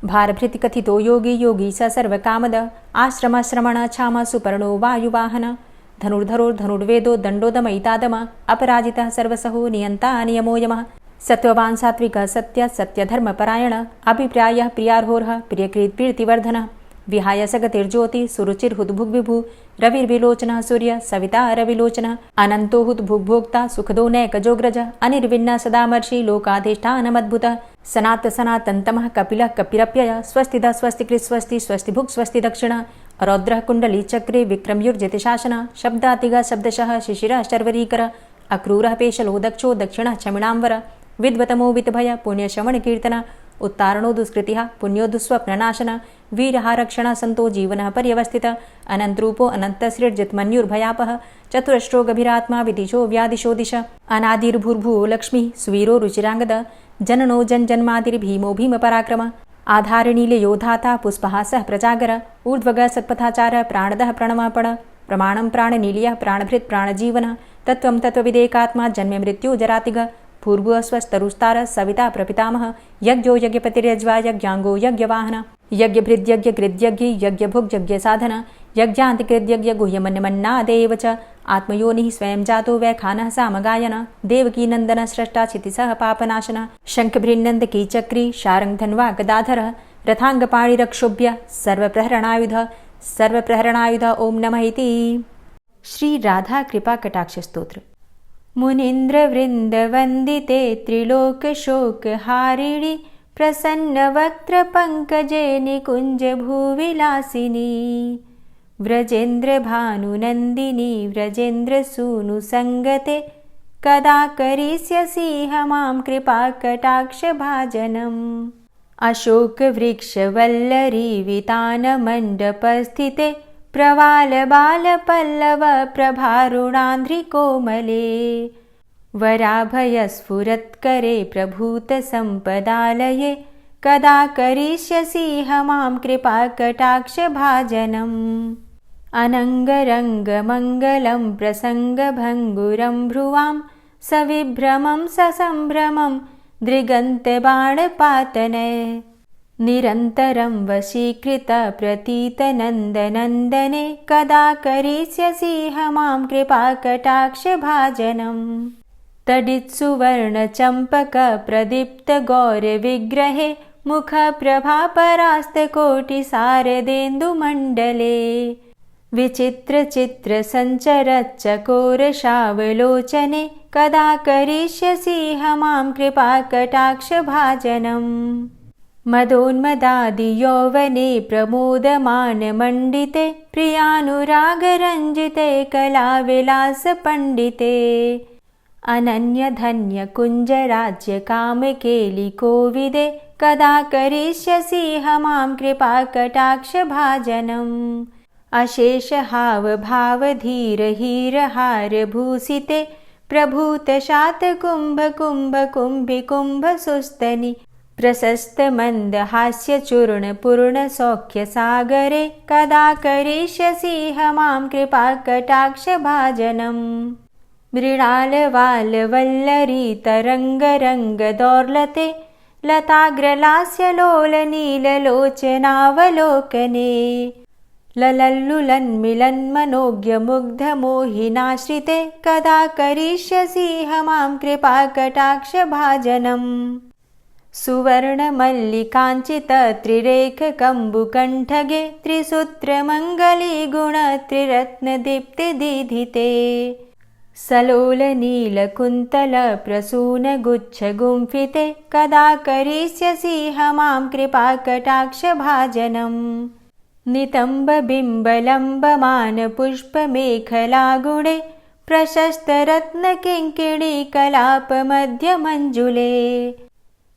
भारभृति कथितो योगी योगी स सर्वकामद आश्रम श्रमण छाम सुपर्णो वायुवाहन धनुर्धरोर्धनुर्वेदो दण्डोदमयितादम अपराजितः सर्वसहो नियन्ता नियमो यमः सत्त्ववान् सात्विकः सत्य सत्यधर्मपरायण अभिप्रायः प्रियार्होर्ह प्रियकृत् प्रीतिवर्धनः विहाय सगतिर्ज्योति सुरुचिर्हुद्भुग्विभु रविर्विलोचनः सूर्य सविता रविलोचनः अनन्तो हुद्भुग्भोक्ता सुखदो नैकजोग्रज अनिर्विण्ण सदामर्षि लोकाधिष्ठानमद्भुतः सनात सनातन्तमः कपिलः कपिरप्यय स्वस्तिदा स्वस्तिकृत् स्वस्ति स्वस्तिभुक् स्वस्ति दक्षिण रौद्रः कुण्डली चक्रे विक्रमयुर्जित शासन शब्दातिग शब्दशः शिशिरः शर्वरीकर अक्रूरः पेशलो दक्षो दक्षिणः क्षमिणाम्बर विद्वतमो वितभय पुण्यश्रवण कीर्तन उत्तारणो दुष्कृतिः पुण्यो दुःस्वप्ननाशन वीरः रक्षण संतो जीवनः पर्यवस्थित अनन्तरूपो अनन्तसृर्जितमन्युर्भयापः चतुरश्रो गभीरात्मा विदिशो व्यादिशो दिश अनादिर्भूर्भुवो लक्ष्मी सुवीरो रुचिरांगद जननो जन्मादिर्भीमो भीमपराक्रम आधारनीलयोधाता पुष्पहासः प्रजागर ऊर्ध्वगः सत्पथाचार प्राणदः प्रणमापण प्रमाणं प्राणनीलयः प्राणभृत् प्राणजीवन तत्त्वं तत्त्वविदेकात्मा जन्म मृत्यु जरातिग भूर्भुवः स्वस्तरुस्तार सविता प्रपितामह यज्ञो यज्ञपतिर्यज्वा यज्ञांगो यज्ञवाहन यज्ञभृद्यज्ञकृद्यज्ञ यज्ञभुग्यज्ञसाधन यज्ञान्तकृद्यज्ञ गुह्यमन्यमन्नादेव च आत्मयोनिः स्वयं जातो वैखानः सामगायन देवकी नन्दन स्रष्टा क्षितिसः पापनाशन शङ्खभृन्नन्द कीचक्री शारङ्गधन्वा गदाधरः रथाङ्गपाणिरक्षोभ्य सर्वप्रहरणायुध ओम नमः इति। श्री राधा कृपा कटाक्ष स्तोत्र। मुनीन्द्रवृन्दवन्दिते त्रिलोकशोकहारिणि प्रसन्नवक्त्रपङ्कजे निकुञ्जभूविलासिनी व्रजेन्द्रभानुनन्दिनी व्रजेन्द्रसूनुसङ्गते कदा करिष्यसि मां कृपाकटाक्षभाजनम् अशोकवृक्षवल्लरी वितानमण्डपस्थिते प्रवालबालपल्लव प्रभारुणान्ध्रिकोमले वराभयस्फुरत्करे प्रभूतसम्पदालये कदा करिष्यसि मां कृपाकटाक्षभाजनम्। अनङ्गरङ्गमङ्गलं प्रसङ्गभङ्गुरं भ्रुवां सविभ्रमं ससम्भ्रमं दृगन्तबाणपातने। निरन्तरं वशीकृतप्रतीतनन्दनन्दने कदा करिष्यसि मां कृपाकटाक्षभाजनम्। तडित्सुवर्णचम्पकप्रदीप्तगौरविग्रहे मुखप्रभापरास्तकोटिसारदेन्दुमण्डले विचित्रचित्रसञ्चरच्चकोरशावलोचने कदा करिष्यसि मां कृपाकटाक्षभाजनम्। मदोन्मदादियौवने प्रमोदमानमण्डिते प्रियानुरागरञ्जिते कलाविलासपण्डिते अनन्यधन्यकुञ्जराज्यकामकेलिकोविदे कदा करिष्यसि मां कृपाकटाक्षभाजनम्। अशेषहावभावधीरहीरहारभूषिते प्रभूतशातकुम्भकुम्भकुम्भिकुम्भसुस्तनि प्रशस्तमन्दहास्यचूर्णपूर्णसौख्यसागरे कदा करिष्यसि मां कृपाकटाक्षभाजनम्। मृणालवालवल्लरीतरङ्गरङ्गदौर्लते लताग्रलास्यलोलनीललोचनावलोकने ललल्लुलन्मिलन्मनोज्ञमुग्धमोहिनाश्रिते कदा करिष्यसि मां कृपाकटाक्षभाजनम्। सुवर्णमल्लिकाञ्चितत्रिरेखकम्बुकण्ठगे त्रिसूत्रमङ्गलीगुणत्रिरत्नदीप्तिदीधिते सलोलनीलकुन्तलप्रसूनगुच्छगुम्फिते कदा करिष्यसि मां कृपाकटाक्षभाजनम्। नितम्बबिम्बलम्बमानपुष्पमेखलागुणे प्रशस्तरत्नकिङ्किणीकलापमध्यमञ्जुले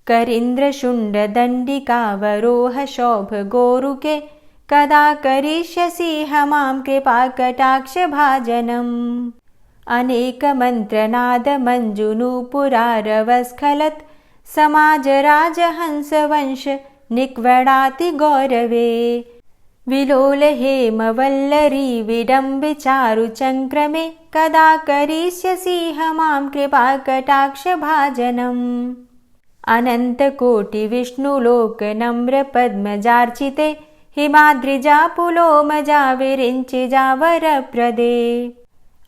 करीन्द्रशुण्डदण्डिकावरोहशोभगोरुके कदा करिष्यसि मां कृपाकटाक्षभाजनम्। अनेकमन्त्रनादमञ्जुनूपुरारवस्खलत् समाजराजहंसवंश निक्वडातिगौरवे विलोलहेमवल्लरी विडम्बिचारुचङ्क्रमे कदा करिष्यसि मां कृपाकटाक्षभाजनम्। अनन्तकोटिविष्णुलोकनम्रपद्मजार्चिते हिमाद्रिजापुलोमजा विरिञ्चिजावरप्रदे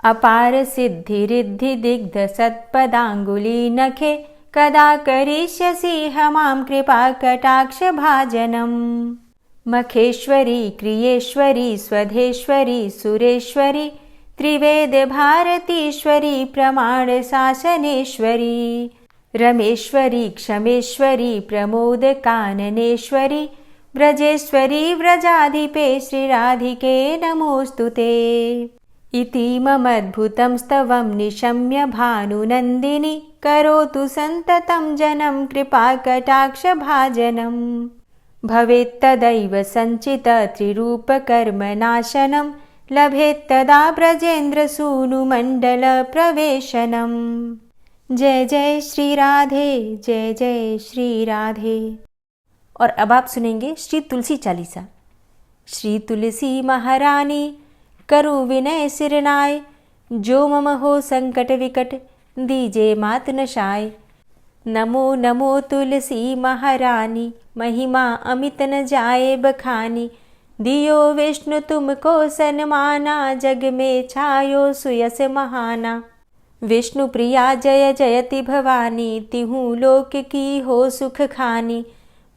अपारसिद्धिरिद्धिदिग्धसत्पदाङ्गुलीनखे कदा करिष्यसि मां कृपाकटाक्षभाजनम्। मखेश्वरी क्रियेश्वरी स्वधेश्वरी सुरेश्वरी त्रिवेदभारतीश्वरी प्रमाणशासनेश्वरी रमेश्वरी क्षमेश्वरी प्रमोदकाननेश्वरी व्रजेश्वरी व्रजाधिपे श्रीराधिके नमोऽस्तुते। इतीममद्भुतं स्तवं निशम्य भानुनन्दिनी करोतु सन्ततं जनं कृपाकटाक्षभाजनम्। भवेत्तदैव सञ्चितत्रिरूपकर्मनाशनं लभेत्तदा ब्रजेन्द्रसूनुमण्डलप्रवेशनम्। जय जय श्री राधे, जय जय श्री राधे। और अब आप सुनेंगे श्री तुलसी चालीसा। श्री तुलसी महारानी करु विनय सिरनाय, जो मम हो संकट विकट दीजे मात नशाय। नमो नमो तुलसी महारानी, महिमा अमित न जाए बखानी। दियो विष्णु तुमको सन्माना, जग में छायो सुयस महाना। विष्णु प्रिया जय जयति भवानी, तिहु लोक की हो सुख खानी।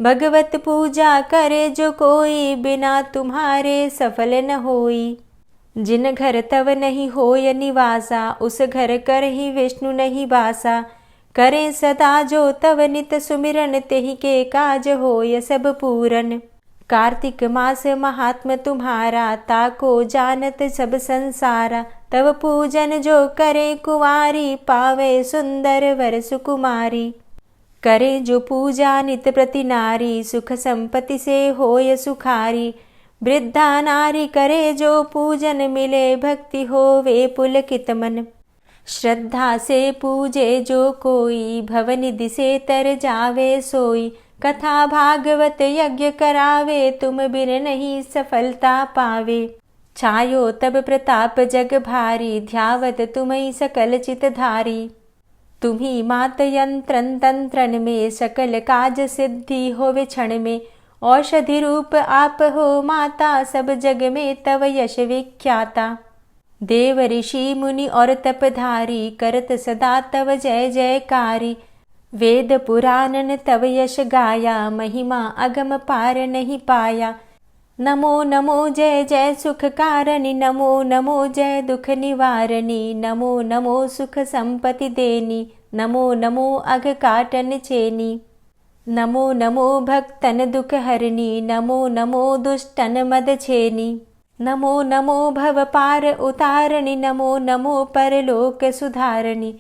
भगवत पूजा करे जो कोई, बिना तुम्हारे सफल न होई। जिन घर तव नहीं होय निवासा, उस घर कर ही विष्णु नहीं बासा। करें सदा जो तव नित सुमिरन, तेहि के काज होय सब पूरन। कार्तिक मास महात्म तुम्हारा, ताको जानत सब संसारा। तव पूजन जो करे कुंवारी, पावे सुंदर वर सुकुमारी। करे जो पूजा नित प्रति नारी, सुख संपत्ति से होय सुखारी। वृद्धा नारी करे जो पूजन, मिले भक्ति होवे पुलकित मन। श्रद्धा से पूजे जो कोई, भवनिधि से तर जावे सोई। कथा भागवत यज्ञ करावे, तुम बिन नहीं सफलता पावे। छायो तब प्रताप जग भारी, ध्यावत तुम्हि सकल चित धारी। तुम्ही मात यंत्रन तंत्रन में, सकल काज सिद्धि होवे क्षण में। औषधि रूप आप हो माता, सब जग में तव यश विख्याता। देव ऋषि मुनि और तपधारी, करत सदा तव जय जयकारी। वेद पुराणन तव यश गाया, महिमा अगम पार नहीं पाया। नमो नमो जय जय सुख कारणी, नमो नमो जय दुख निवारणी। नमो नमो सुख संपत्ति देनी, नमो नमो अघ काटन चेनी। नमो नमो भक्तन दुख हरणी, नमो नमो दुष्टन मद छेनी। नमो नमो भव पार उतारणी, नमो नमो परलोक सुधारणी।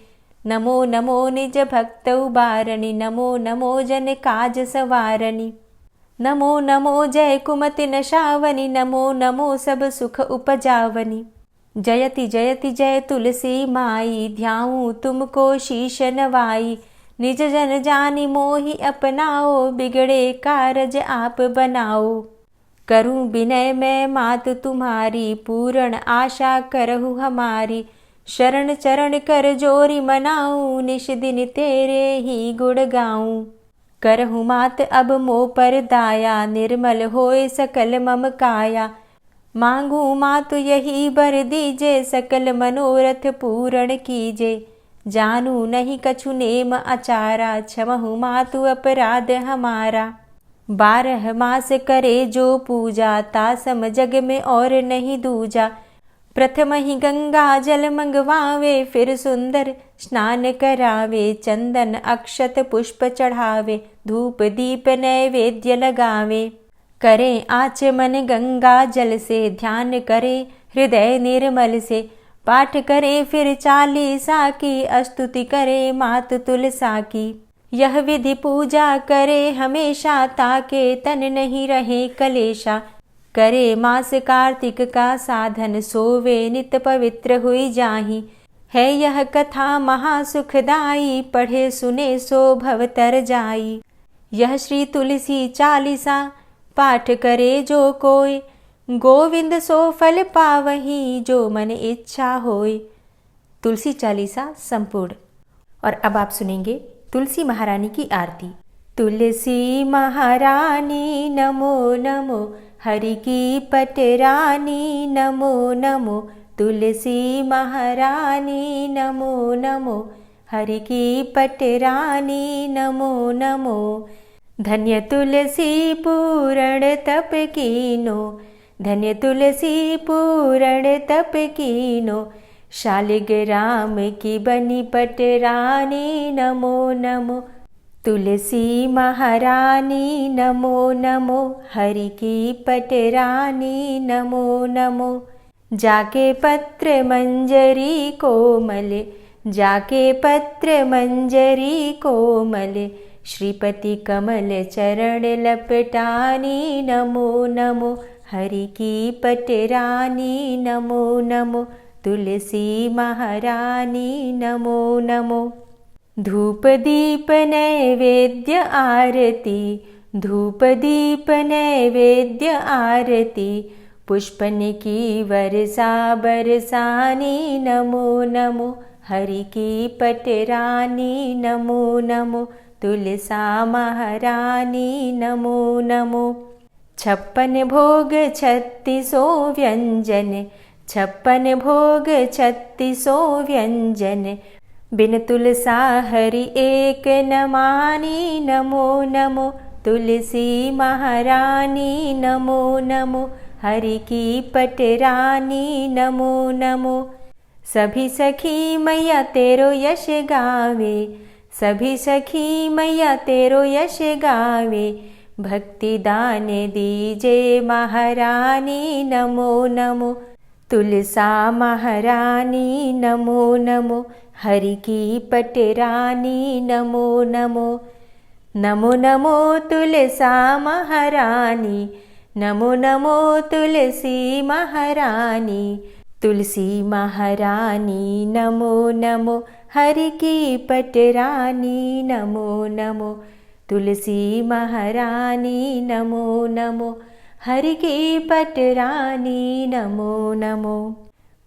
नमो नमो निज भक्त उबारणी, नमो नमो जन काज सवारणी। नमो नमो जय कुमति नशावनी, नमो नमो सब सुख उपजावनी। जयति जयति जय तुलसी माई, ध्याऊं तुमको शीश नवाई। निज जन जानि मोहि अपनाओ, बिगड़े कारज आप बनाओ। करूं विनय मैं मात तुम्हारी, पूर्ण आशा करहु हमारी। शरण चरण कर जोरी मनाऊं, निश दिन तेरे ही गुण गाऊं। करहु मात अब मो पर दाया, निर्मल होए सकल मम काया। मांगू मातु यही बर दीजे, सकल मनोरथ पूर्ण कीजे। जानू नहीं कछु नेम आचारा, क्षमहु मातु अपराध हमारा। 12 मास करे जो पूजा, तासम जग में और नहीं दूजा। प्रथम ही गंगा जल मंगवावे, फिर सुंदर स्नान करावे। चंदन अक्षत पुष्प चढ़ावे, धूप दीप नैवेद्य लगावे। करे आचमन गंगा जल से, ध्यान करे हृदय निर्मल से। पाठ करे फिर 40 की, स्तुति करे मात तुलसा की। यह विधि पूजा करे हमेशा, ताके तन नहीं रहे कलेशा। करे मास कार्तिक का साधन, सोवे नित पवित्र हुई जाहि। है यह कथा महासुखदाई, पढ़े सुने सो भव तर जाई। यह श्री तुलसी 40 पाठ करे जो कोय, गोविंद सो फल पावही, जो मन इच्छा होय। तुलसी 40 संपूर्ण। और अब आप सुनेंगे तुलसी महारानी की आरती। तुलसी महारानी नमो नमो, हरि की पटरानी नमो नमो। तुलसी महारानी नमो नमो, हरि की पटरानी नमो नमो। धन्य तुलसी पूर्ण तप कीनो, धन्य तुलसी पूर्ण तप कीनो। शालिग्राम की बनी पटरानी नमो नमो। तुलसी महारानी नमो नमो, हरि की पटरानी नमो नमो। जाके पत्र मंजरी कोमल, जाके पत्र मंजरी कोमल। श्रीपति कमल चरण लपटानी नमो नमो, हरि की पटरानी नमो नमो। तुलसी महारानी नमो नमो। धूप दीप नैवेद्य आरती, धूप दीप नैवेद्य आरती। पुष्पन की वर्षा बरसानी नमो नमो, हरि की पटरानी नमो नमो। तुलसा महारानी नमो नमो। 56 भोग 36 व्यंजन, 56 भोग 36 व्यंजन। बिन तुलसा हरि एक न मानी नमो नमो। तुलसी महारानी नमो नमो, हरि की पटरानी नमो नमो। सभी सखी मैया तेरो यश गावे, सभी सखी मैया तेरो यश गावे। भक्ति दान दीजे महारानी नमो नमो। तुलसा महारानी नमो नमो, हरि की पटरानी नमो नमो। नमो नमो तुलसा महारानी, नमो नमो तुलसी महारानी। तुलसी महारानी नमो नमो, हरि की पटरानी नमो नमो। तुलसी महारानी नमो नमो, हरि की पटरानी नमो नमो।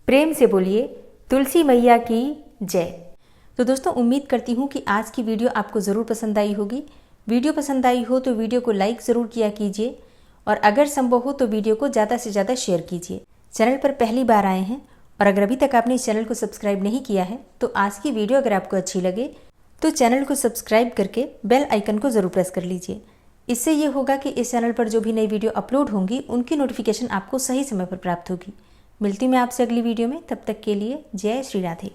प्रेम से बोलिए तुलसी मैया की जय। तो दोस्तों, उम्मीद करती हूँ कि आज की वीडियो आपको ज़रूर पसंद आई होगी। वीडियो पसंद आई हो तो वीडियो को लाइक ज़रूर किया कीजिए और अगर संभव हो तो वीडियो को ज़्यादा से ज़्यादा शेयर कीजिए। चैनल पर पहली बार आए हैं और अगर अभी तक आपने इस चैनल को सब्सक्राइब नहीं किया है तो आज की वीडियो अगर आपको अच्छी लगे तो चैनल को सब्सक्राइब करके बेल आइकन को ज़रूर प्रेस कर लीजिए। इससे ये होगा कि इस चैनल पर जो भी नई वीडियो अपलोड होंगी उनकी नोटिफिकेशन आपको सही समय पर प्राप्त होगी। मिलती मैं आपसे अगली वीडियो में, तब तक के लिए जय श्री राधे।